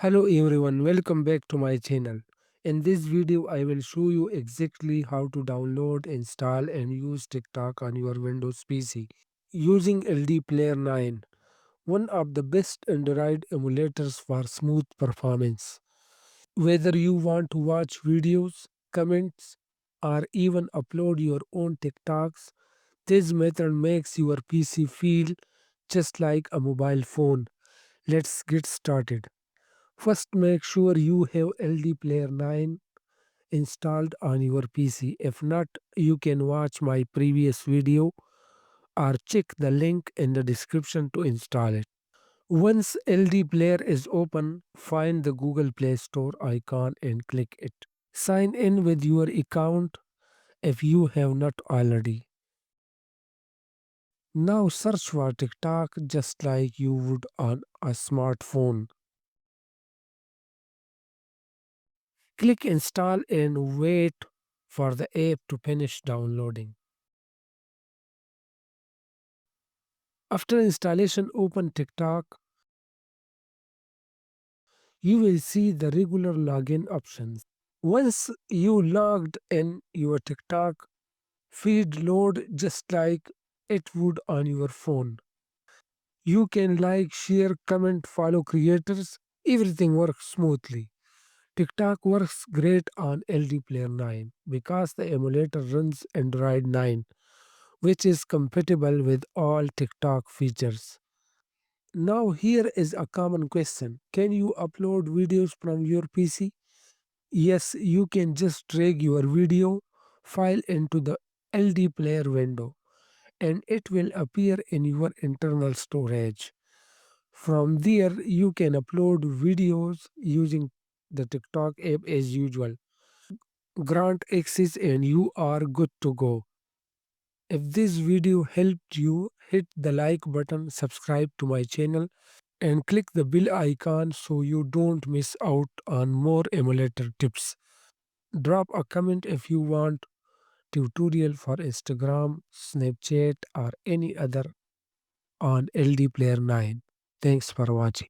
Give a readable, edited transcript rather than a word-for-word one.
Hello everyone, welcome back to my channel. In this video, I will show you exactly how to download, install and use TikTok on your Windows PC using LDPlayer 9, one of the best Android emulators for smooth performance. Whether you want to watch videos, comments, or even upload your own TikToks, this method makes your PC feel just like a mobile phone. Let's get started. First, make sure you have LDPlayer 9 installed on your PC. If not, you can watch my previous video or check the link in the description to install it. Once LDPlayer is open, find the Google Play Store icon and click it. Sign in with your account if you have not already. Now search for TikTok just like you would on a smartphone. Click install and wait for the app to finish downloading. After installation, open TikTok. You will see the regular login options. Once you logged in, your TikTok feed load just like it would on your phone. You can like, share, comment, follow creators. Everything works smoothly. TikTok works great on LDPlayer 9 because the emulator runs Android 9, which is compatible with all TikTok features. Now, here is a common question. Can you upload videos from your PC? Yes, you can just drag your video file into the LD player window and it will appear in your internal storage. From there, you can upload videos using the TikTok app as usual. Grant access and you are good to go. If this video helped you, hit the like button, subscribe to my channel and click the bell icon so you don't miss out on more emulator tips. Drop a comment if you want tutorial for Instagram, Snapchat or any other on LD Player 9. Thanks for watching.